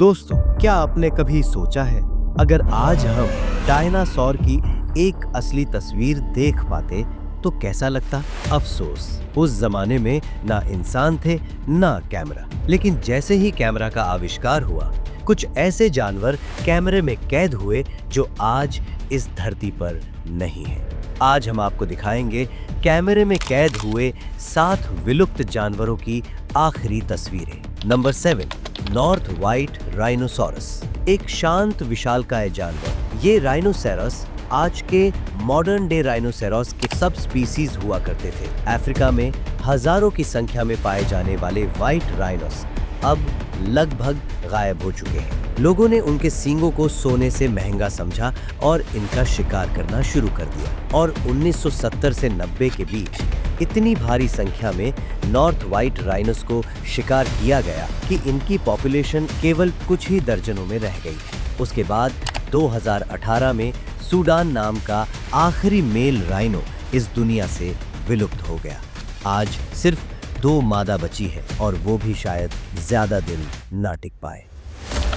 दोस्तों, क्या आपने कभी सोचा है अगर आज हम डायनासोर की एक असली तस्वीर देख पाते तो कैसा लगता। अफसोस, उस जमाने में ना इंसान थे ना कैमरा। लेकिन जैसे ही कैमरा का आविष्कार हुआ, कुछ ऐसे जानवर कैमरे में कैद हुए जो आज इस धरती पर नहीं है। आज हम आपको दिखाएंगे कैमरे में कैद हुए 7 विलुप्त जानवरों की आखिरी तस्वीरें। Number 7, north white rhinoceros. एक शांत विशालकाय जानवर। ये राइनोसेरस आज के मॉडर्न डे राइनोसेरस के सब स्पीसीज हुआ करते थे। अफ्रीका में हजारों की संख्या में पाए जाने वाले व्हाइट राइनोस अब लगभग गायब हो चुके हैं। लोगों ने उनके सींगों को सोने से महंगा समझा और इनका शिकार करना शुरू कर दिया। और 1970 से 90 के बीच इतनी भारी संख्या में नॉर्थ व्हाइट राइनोस को शिकार किया गया कि इनकी पॉपुलेशन केवल कुछ ही दर्जनों में रह गई थी। उसके बाद 2018 में सूडान नाम का आखिरी मेल राइनो इस दुनिया से विलुप्त हो गया। आज सिर्फ 2 मादा बची है और वो भी शायद ज्यादा दिन ना टिक पाए।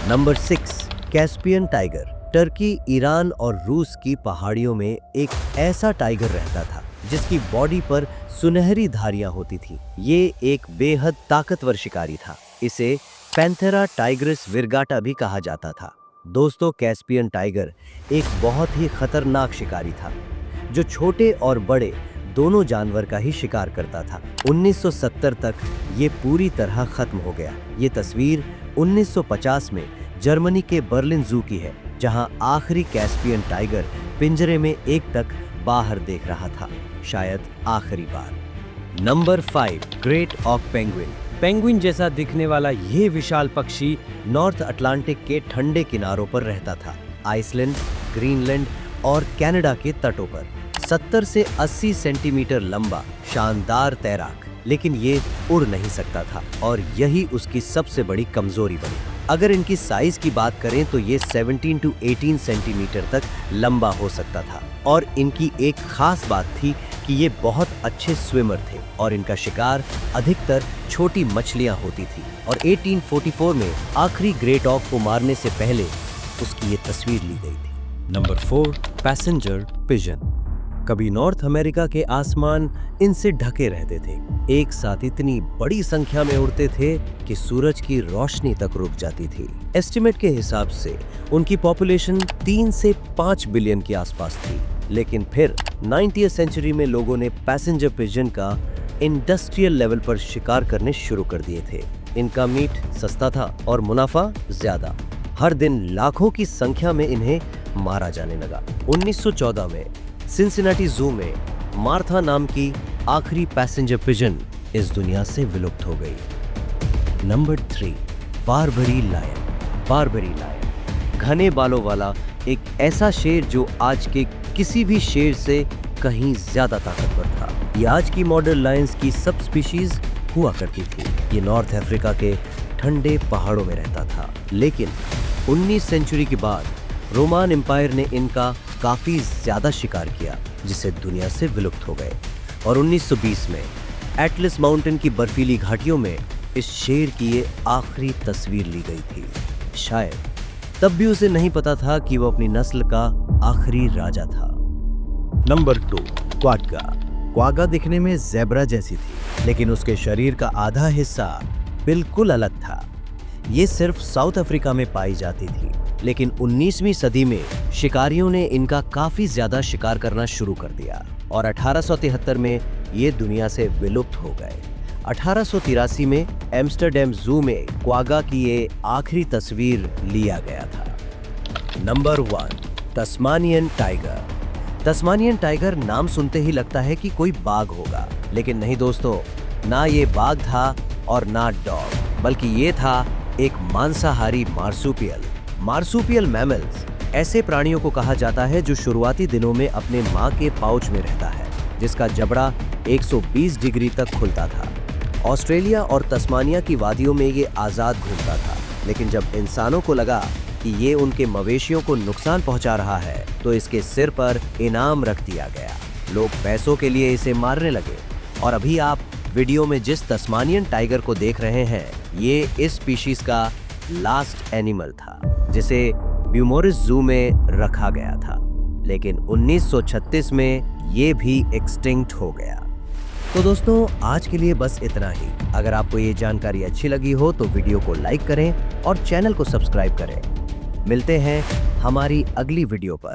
Number 6, Caspian tiger. Turkey, Iran और रूस की पहाड़ियों में एक ऐसा टाइगर रहता था जिसकी बॉडी पर सुनहरी धारियां होती थी। ये एक बेहद ताकतवर शिकारी था। इसे पैंथेरा टाइग्रिस विरगाटा भी कहा जाता था। दोस्तों, कैस्पियन टाइगर एक बहुत ही खतरनाक शिकारी था जो छोटे और बड़े दोनों जानवर का ही शिकार करता था। 1970 तक ये पूरी तरह खत्म हो गया। ये तस्वीर 1950 में जर्मनी के बर्लिन जू की है, जहां आखिरी कैस्पियन टाइगर पिंजरे में एक तक बाहर देख रहा था, शायद आखिरी बार। नंबर 5, ग्रेट ऑक पेंगुइन। पेंगुइन जैसा दिखने वाला ये विशाल पक्षी नॉर्थ अटलांटिक के ठंडे किनारों पर रहता था। आइसलैंड, ग्रीनलैंड और कनाडा के तटों पर 70 से 80 सेंटीमीटर लंबा शानदार तैराक, लेकिन ये उड़ नहीं सकता था और यही उसकी सबसे बड़ी कमजोरी बनी। अगर इनकी साइज की बात करें तो ये 17 to 18 सेंटीमीटर तक लंबा हो सकता था। और इनकी एक खास बात थी कि ये बहुत अच्छे स्विमर थे और इनका शिकार अधिकतर छोटी मछलियां होती थी। और 1844 में आखिरी ग्रेट ऑक को मारने से पहले उसकी ये तस्वीर ली गई थी। Number 4, passenger pigeon. कभी नॉर्थ अमेरिका के आसमान इनसे ढके रहते थे। एक साथ इतनी बड़ी संख्या में उड़ते थे कि सूरज की रोशनी तक रुक जाती थी। एस्टिमेट के हिसाब से उनकी पॉपुलेशन 3 से 5 बिलियन के आसपास थी। लेकिन फिर 90वीं सेंचुरी में लोगों ने पैसेंजर पिजन का इंडस्ट्रियल लेवल पर शिकार करने शुरू कर दिए थे। इनका मीट सस्ता था और मुनाफा ज्यादा। हर दिन लाखों की संख्या में इन्हें मारा जाने लगा। 1914 में सिंसिनाटी जू में मार्था नाम की आखिरी पैसेंजर पिजन इस दुनिया से विलुप्त हो गई। Number 3, Barbary lion. Barbary lion घने बालों वाला एक ऐसा शेर जो आज के किसी भी शेर से कहीं ज्यादा ताकतवर था। ये आज की मॉडर्न लायंस की सब स्पीशीज हुआ करती थी। ये नॉर्थ अफ्रीका के ठंडे पहाड़ों में रहता था। लेकिन 19वीं सेंचुरी के बाद रोमान एम्पायर ने इनका काफी ज्यादा शिकार किया, जिससे दुनिया से विलुप्त हो गए। और 1920 में एटलस माउंटेन की बर्फीली घाटियों में इस शेर की ये आखिरी तस्वीर ली गई थी। शायद तब भी उसे नहीं पता था कि वो अपनी नस्ल का आखिरी राजा था। नंबर 2, क्वाडगा। क्वागा दिखने में ज़ेब्रा जैसी थी, लेकिन उसके शरीर का आधा हिस्सा बिल्कुल अलग था। ये सिर्फ साउथ अफ्रीका में पाई जाती थी। लेकिन 19वीं सदी में शिकारियों ने इनका काफी ज्यादा शिकार करना शुरू कर दिया और 1873 में ये दुनिया से विलुप्त हो गए। 1883 में एम्स्टर्डम जू में क्वागा की ये आखिरी तस्वीर लिया गया था। Number 1, Tasmanian tiger. Tasmanian tiger नाम सुनते ही लगता है कि कोई बाघ होगा, लेकिन नहीं दोस्तों, ना ये बाघ था और ना डॉग, बल्कि ये था एक मांसाहारी मार्सुपियल। मार्सुपियल मैमल्स ऐसे प्राणियों को कहा जाता है जो शुरुआती दिनों में अपने मां के पाउच में रहता है, जिसका जबड़ा 120 डिग्री तक खुलता था। ऑस्ट्रेलिया और तस्मानिया की वादियों में ये आजाद घूमता था, लेकिन जब इंसानों को लगा कि ये उनके मवेशियों को नुकसान पहुंचा रहा है, तो इसके सिर पर इनाम रख दिया गया। लोग पैसों के लिए इसे मारने लगे। और अभी आप वीडियो में जिस तस्मानियन टाइगर को देख रहे हैं, ये इस स्पीशीज का लास्ट एनिमल था जिसे ब्यूमोरिस जू में रखा गया था, लेकिन 1936 में ये भी एक्सटिंक्ट हो गया। तो दोस्तों, आज के लिए बस इतना ही। अगर आपको ये जानकारी अच्छी लगी हो तो वीडियो को लाइक करें और चैनल को सब्सक्राइब करें। मिलते हैं हमारी अगली वीडियो पर।